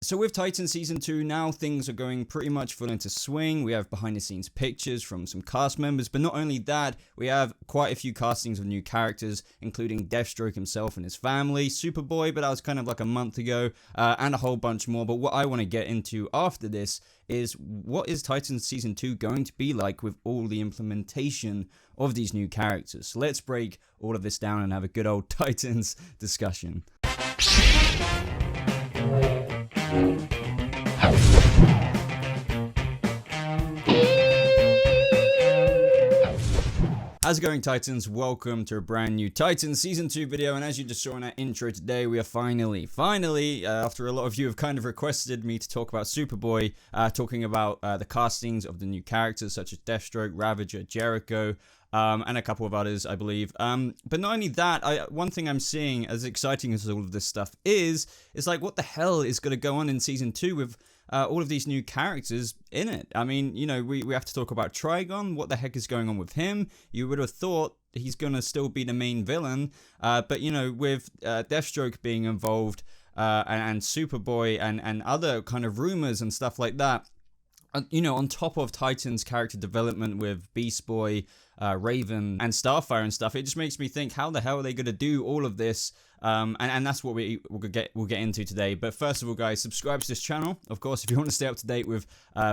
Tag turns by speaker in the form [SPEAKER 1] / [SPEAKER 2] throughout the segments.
[SPEAKER 1] So with Titan Season 2, now things are going pretty much full into swing. We have behind the scenes pictures from some cast members, but not only that, we have quite a few castings of new characters, including Deathstroke himself and his family, Superboy, but that was kind of like a month ago, and a whole bunch more. But what I want to get into after this is, what is Titan Season 2 going to be like with all the implementation of these new characters? So let's break all of this down and have a good old Titans discussion. How's it going, Titans? Welcome to a brand new Titans Season 2 video, and as you just saw in our intro today, we are finally, after a lot of you have kind of requested me to talk about Superboy, talking about the castings of the new characters such as Deathstroke, Ravager, Jericho, and a couple of others, I believe. But not only that, one thing I'm seeing, as exciting as all of this stuff is like, what the hell is going to go on in Season 2 with all of these new characters in it? I mean, you know, we have to talk about Trigon. What the heck is going on with him? You would have thought he's going to still be the main villain. But, you know, with Deathstroke being involved and Superboy and other kind of rumors and stuff like that, you know, on top of Titan's character development with Beast Boy, Raven, and Starfire and stuff, it just makes me think, how the hell are they going to do all of this? And that's what we'll get into today. But first of all, guys, subscribe to this channel, of course, if you want to stay up to date with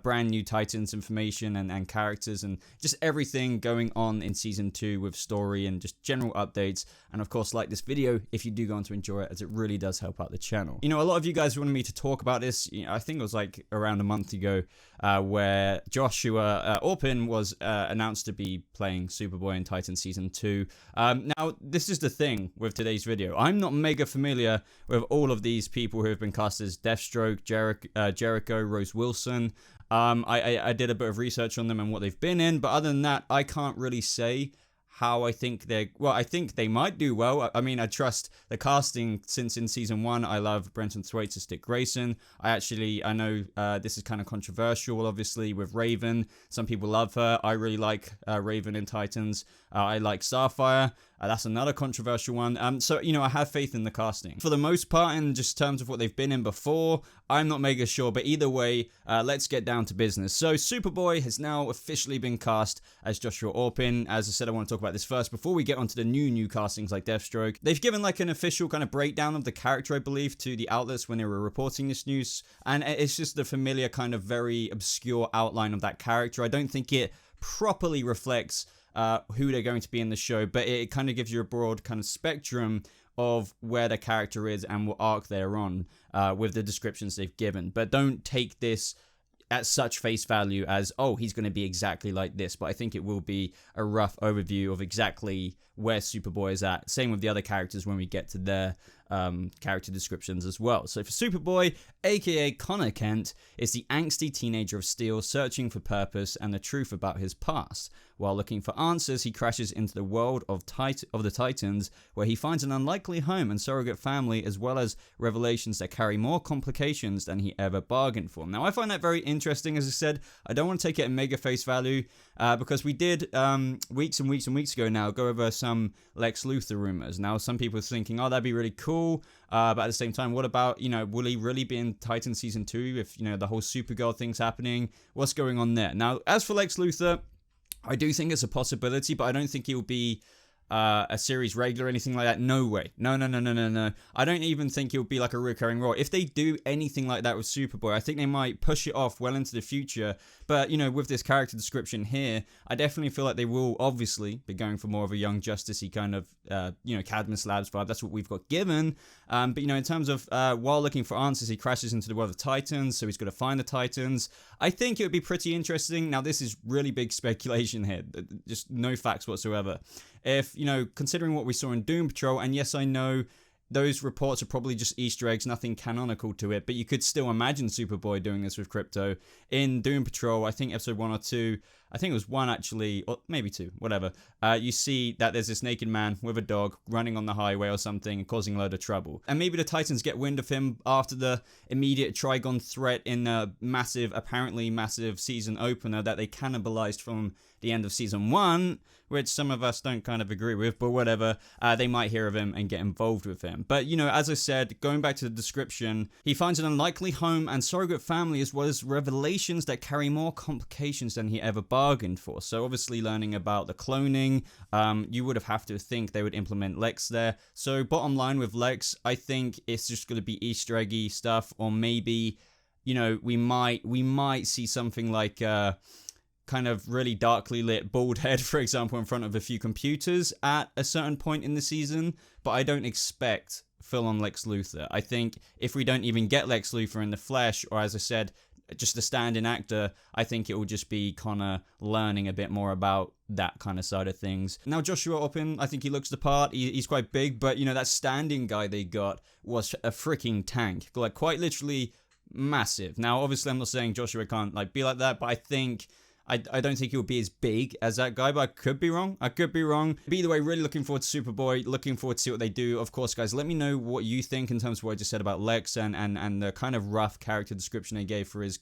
[SPEAKER 1] brand new Titans information and characters and just everything going on in Season 2 with story and just general updates. And of course, like this video if you do go on to enjoy it, as it really does help out the channel. You know, a lot of you guys wanted me to talk about this. You know, I think it was like around a month ago, where Joshua Orpin was announced to be playing Superboy in Titan Season 2. Now, this is the thing with today's video. I'm not mega familiar with all of these people who have been cast as Deathstroke, Jericho, Rose Wilson. I did a bit of research on them and what they've been in, but other than that, I can't really say how I think I think they might do well. I mean, I trust the casting, since in Season 1, I love Brenton Thwaites as Dick Grayson. I know this is kind of controversial, obviously, with Raven. Some people love her. I really like Raven in Titans. I like Starfire. That's another controversial one. So, you know, I have faith in the casting. For the most part, in just terms of what they've been in before, I'm not mega sure. But either way, let's get down to business. So, Superboy has now officially been cast as Joshua Orpin. As I said, I want to talk about this first before we get onto the new castings like Deathstroke. They've given like an official kind of breakdown of the character, I believe, to the outlets when they were reporting this news. And it's just the familiar kind of very obscure outline of that character. I don't think it properly reflects who they're going to be in the show, but it kind of gives you a broad kind of spectrum of where the character is and what arc they're on with the descriptions they've given. But don't take this at such face value as, oh, he's going to be exactly like this. But I think it will be a rough overview of exactly where Superboy is at. Same with the other characters when we get to their character descriptions as well. So for Superboy, aka Connor Kent, is the angsty teenager of Steel searching for purpose and the truth about his past. While looking for answers, he crashes into the world of the Titans, where he finds an unlikely home and surrogate family, as well as revelations that carry more complications than he ever bargained for. Now, I find that very interesting. As I said, I don't want to take it at mega face value, because we did weeks and weeks ago now go over some Lex Luthor rumors. Now, some people are thinking, oh, that'd be really cool, but at the same time, what about, you know, will he really be in Titan Season 2 if, you know, the whole Supergirl thing's happening? What's going on there? Now, as for Lex Luthor, I do think it's a possibility, but I don't think he'll be a series regular or anything like that. No way. No. I don't even think he'll be like a recurring role. If they do anything like that with Superboy, I think they might push it off well into the future. But, you know, with this character description here, I definitely feel like they will obviously be going for more of a Young Justice-y kind of, you know, Cadmus Labs vibe. That's what we've got given. But, you know, in terms of while looking for answers, he crashes into the world of Titans, so he's got to find the Titans. I think it would be pretty interesting. Now, this is really big speculation here. Just no facts whatsoever. If, you know, considering what we saw in Doom Patrol, and yes, I know those reports are probably just Easter eggs, nothing canonical to it, but you could still imagine Superboy doing this with Crypto. In Doom Patrol, I think episode 1 or 2, I think it was one actually, or maybe two, whatever. You see that there's this naked man with a dog running on the highway or something and causing a load of trouble. And maybe the Titans get wind of him after the immediate Trigon threat in a apparently massive season opener that they cannibalized from the end of season 1, which some of us don't kind of agree with, but whatever. They might hear of him and get involved with him. But, as I said, going back to the description, he finds an unlikely home and surrogate family, as well as revelations that carry more complications than he ever bargained for. So obviously learning about the cloning, you would have to think they would implement Lex there. So bottom line with Lex, I think it's just going to be Easter eggy stuff, or maybe, we might see something like kind of really darkly lit bald head, for example, in front of a few computers at a certain point in the season, but I don't expect full-on Lex Luthor. I think if we don't even get Lex Luthor in the flesh, or as I said, just a stand-in actor, I think it will just be Connor learning a bit more about that kind of side of things. Now, Joshua Oppen, I think he looks the part. He's quite big, but, that stand-in guy they got was a freaking tank. Like, quite literally massive. Now, obviously, I'm not saying Joshua can't, be like that, but I think... I don't think he'll be as big as that guy, but I could be wrong. But either way, really looking forward to Superboy, looking forward to see what they do. Of course, guys, let me know what you think in terms of what I just said about Lex and the kind of rough character description they gave for his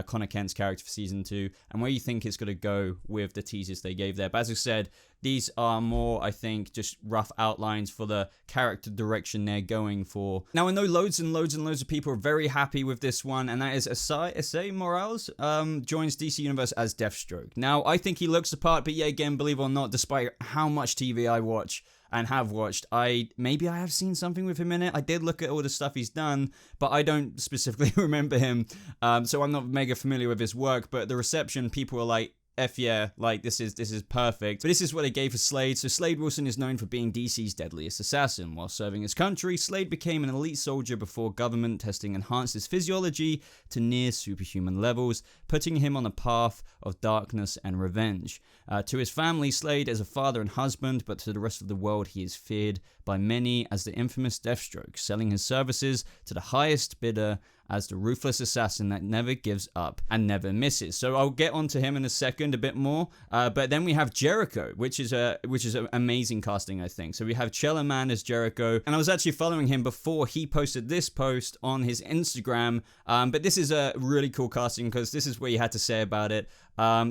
[SPEAKER 1] Connor Kent's character for season 2, and where you think it's going to go with the teasers they gave there. But as I said, these are more, I think, just rough outlines for the character direction they're going for. Now, I know loads and loads and loads of people are very happy with this one, and that is Esai Morales joins DC Universe as Deathstroke. Now, I think he looks the part, but yeah, again, believe it or not, despite how much TV I watch and have watched, maybe I have seen something with him in it. I did look at all the stuff he's done, but I don't specifically remember him, so I'm not mega familiar with his work. But the reception, people are like, F yeah, this is perfect. But this is what they gave for Slade. So Slade Wilson is known for being DC's deadliest assassin. While serving his country, Slade became an elite soldier before government testing enhanced his physiology to near superhuman levels, putting him on a path of darkness and revenge. To his family, Slade is a father and husband, but to the rest of the world, he is feared by many as the infamous Deathstroke, selling his services to the highest bidder as the ruthless assassin that never gives up and never misses. So I'll get onto him in a second a bit more, but then we have Jericho, which is an amazing casting, I think. So we have Chella Man as Jericho, and I was actually following him before he posted this post on his Instagram, but this is a really cool casting because this is what he had to say about it.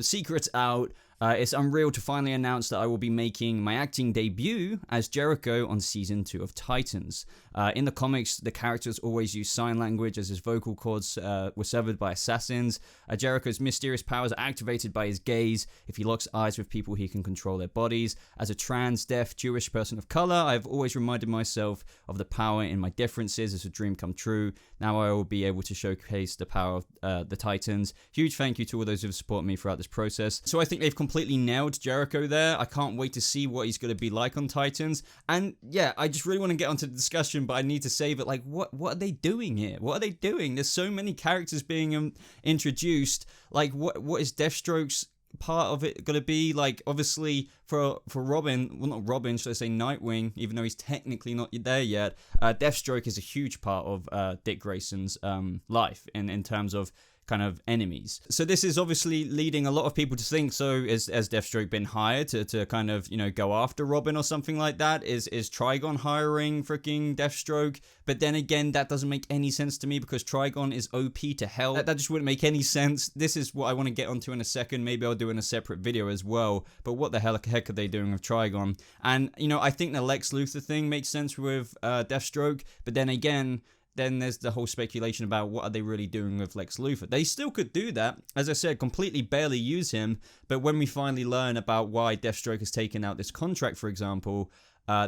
[SPEAKER 1] Secrets out. It's unreal to finally announce that I will be making my acting debut as Jericho on season 2 of Titans. In the comics, the characters always use sign language as his vocal cords were severed by assassins. Jericho's mysterious powers are activated by his gaze. If he locks eyes with people, he can control their bodies. As a trans, deaf, Jewish person of color, I've always reminded myself of the power in my differences as a dream come true. Now I will be able to showcase the power of the Titans. Huge thank you to all those who have supported me throughout this process. So I think they've completely nailed Jericho there. I can't wait to see what he's going to be like on Titans. And yeah, I just really want to get onto the discussion, but I need to save it. What are they doing here? What are they doing? There's so many characters being introduced. What is Deathstroke's part of it going to be? Obviously for Robin, well, not Robin, should I say Nightwing, even though he's technically not there yet, Deathstroke is a huge part of Dick Grayson's life in terms of kind of enemies. So this is obviously leading a lot of people to think, so has Deathstroke been hired to kind of, go after Robin or something like that? Is Trigon hiring freaking Deathstroke? But then again, that doesn't make any sense to me because Trigon is OP to hell. That just wouldn't make any sense. This is what I want to get onto in a second. Maybe I'll do in a separate video as well. But what the heck are they doing with Trigon? And, I think the Lex Luthor thing makes sense with Deathstroke. But then again, then there's the whole speculation about what are they really doing with Lex Luthor. They still could do that. As I said, completely barely use him. But when we finally learn about why Deathstroke has taken out this contract, for example,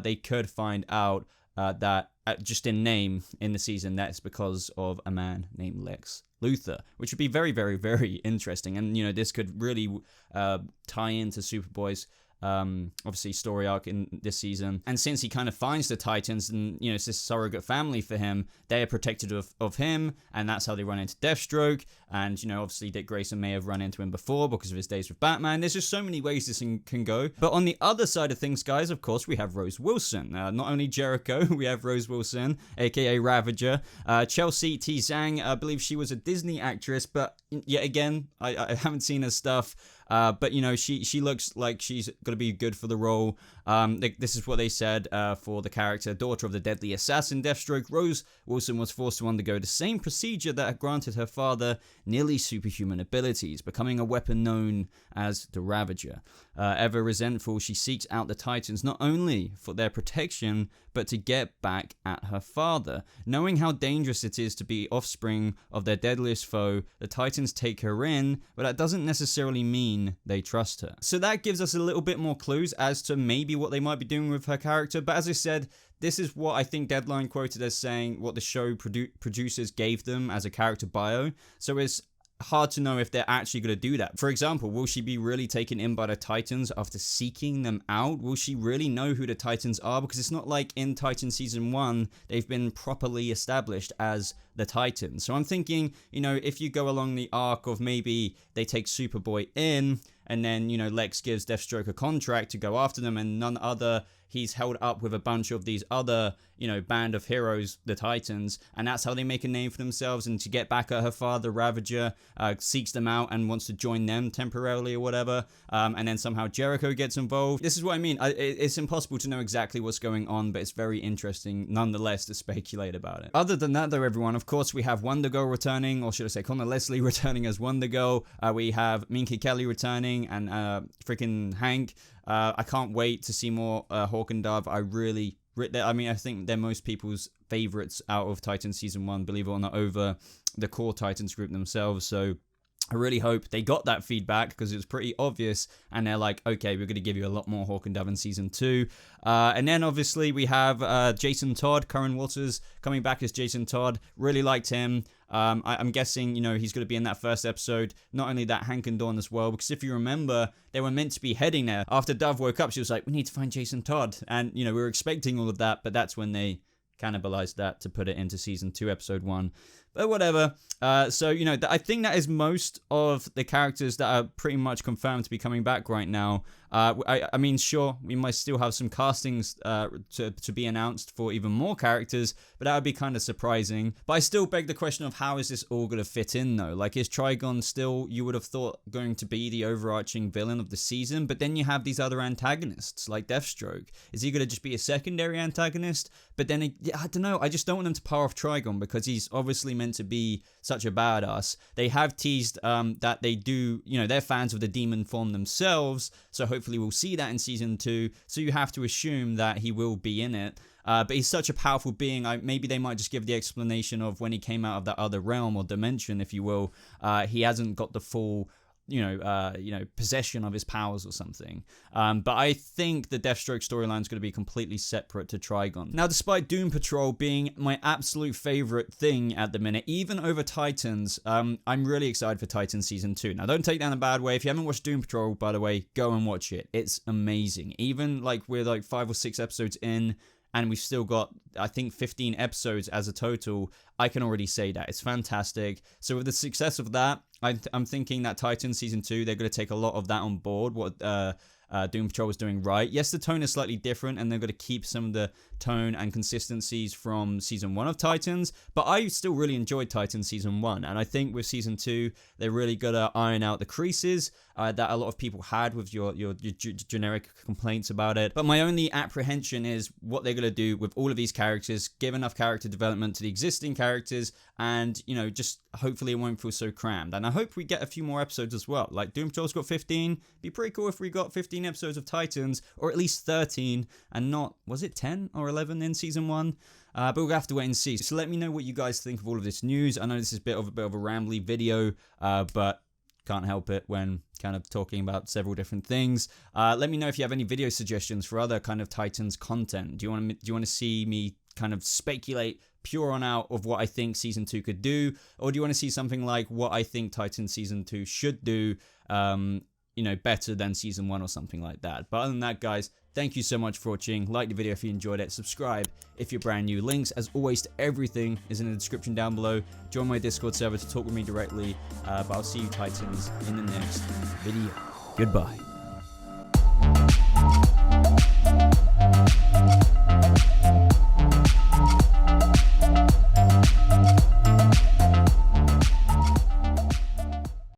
[SPEAKER 1] they could find out that just in name in the season, that's because of a man named Lex Luthor, which would be very, very, very interesting. And, this could really tie into Superboy's obviously story arc in this season. And since he kind of finds the Titans and it's this surrogate family for him, they are protected of him, and that's how they run into Deathstroke. And obviously Dick Grayson may have run into him before because of his days with Batman. There's just so many ways this can go. But on the other side of things, guys, of course we have Rose Wilson. Not only Jericho, we have Rose Wilson, aka Ravager. Chelsea T. Zhang, I believe she was a Disney actress, but yet again, I haven't seen her stuff. But you know, she looks like she's gonna be good for the role. This is what they said for the character. Daughter of the deadly assassin Deathstroke, Rose Wilson was forced to undergo the same procedure that had granted her father nearly superhuman abilities, becoming a weapon known as the Ravager. Ever resentful, she seeks out the Titans not only for their protection, but to get back at her father. Knowing how dangerous it is to be offspring of their deadliest foe, the Titans take her in, but that doesn't necessarily mean they trust her. So that gives us a little bit more clues as to maybe what they might be doing with her character. But as I said, this is what I think Deadline quoted as saying what the show producers gave them as a character bio. So it's hard to know if they're actually going to do that. For example, will she be really taken in by the Titans after seeking them out? Will she really know who the Titans are? Because it's not like in Titan Season 1, they've been properly established as the Titans. So I'm thinking, you know, if you go along the arc of maybe they take Superboy in, and then, you know, Lex gives Deathstroke a contract to go after them, and none other, he's held up with a bunch of these other, you know, band of heroes, the Titans, and that's how they make a name for themselves. And to get back at her father, Ravager seeks them out and wants to join them temporarily or whatever, and then somehow Jericho gets involved. This is what I mean. It's impossible to know exactly what's going on, but it's very interesting nonetheless to speculate about it. Other than that though, everyone, of course we have Wonder Girl returning, or should I say Connor Leslie returning as Wonder Girl. We have Minka Kelly returning, and freaking Hank. I can't wait to see more Hawk and Dove. I think they're most people's favorites out of Titan Season 1, believe it or not, over the core Titans group themselves. So I really hope they got that feedback, because it was pretty obvious, and they're like, okay, we're going to give you a lot more Hawk and Dove in Season 2. And then obviously we have Jason Todd, Curran Waters, coming back as Jason Todd. Really liked him. I'm guessing, you know, he's going to be in that first episode. Not only that, Hank and Dawn as well, because if you remember, they were meant to be heading there. After Dove woke up, she was like, we need to find Jason Todd. And, you know, we were expecting all of that, but that's when they cannibalized that to put it into Season 2, Episode 1. But whatever. So, you know, I think that is most of the characters that are pretty much confirmed to be coming back right now. I mean, sure, we might still have some castings to be announced for even more characters, but that would be kind of surprising. But I still beg the question of how is this all going to fit in, though? Like, is Trigon still, you would have thought, going to be the overarching villain of the season? But then you have these other antagonists, like Deathstroke. Is he going to just be a secondary antagonist? But then, I don't know, I just don't want them to power off Trigon, because he's obviously meant to be such a badass. They have teased that they do, you know, they're fans of the demon form themselves, so hopefully we'll see that in Season 2, so you have to assume that he will be in it. But he's such a powerful being, maybe they might just give the explanation of when he came out of that other realm or dimension, if you will, he hasn't got the full possession of his powers or something. But I think the Deathstroke storyline is going to be completely separate to Trigon. Now, despite Doom Patrol being my absolute favorite thing at the minute, even over Titans, I'm really excited for Titans Season 2. Now, don't take that in a bad way. If you haven't watched Doom Patrol, by the way, go and watch it. It's amazing. Even like we're like 5 or 6 episodes in, and we've still got, I think, 15 episodes as a total. I can already say that. It's fantastic. So with the success of that, I'm thinking that Titan Season 2, they're going to take a lot of that on board, what Doom Patrol was doing right. Yes, the tone is slightly different, and they're going to keep some of the tone and consistencies from Season 1 of Titans, but I still really enjoyed Titans Season 1, and I think with Season 2, they're really going to iron out the creases that a lot of people had with your generic complaints about it. But my only apprehension is what they're going to do with all of these characters, give enough character development to the existing characters, and, you know, just hopefully it won't feel so crammed. And I hope we get a few more episodes as well. Like, Doom Patrol's got 15. It'd be pretty cool if we got 15 episodes of Titans, or at least 13, and not, was it 10 or 11 in Season 1? But we'll have to wait and see. So let me know what you guys think of all of this news. I know this is a bit of a rambly video, but can't help it when kind of talking about several different things. Let me know if you have any video suggestions for other kind of Titans content. Do you want to see me kind of speculate pure on out of what I think Season 2 could do, or do you want to see something like what I think Titans Season 2 should do, you know, better than Season 1 or something like that? But other than that, guys, thank you so much for watching. Like the video if you enjoyed it. Subscribe if you're brand new. Links, as always, to everything is in the description down below. Join my Discord server to talk with me directly. But I'll see you Titans in the next video. Goodbye.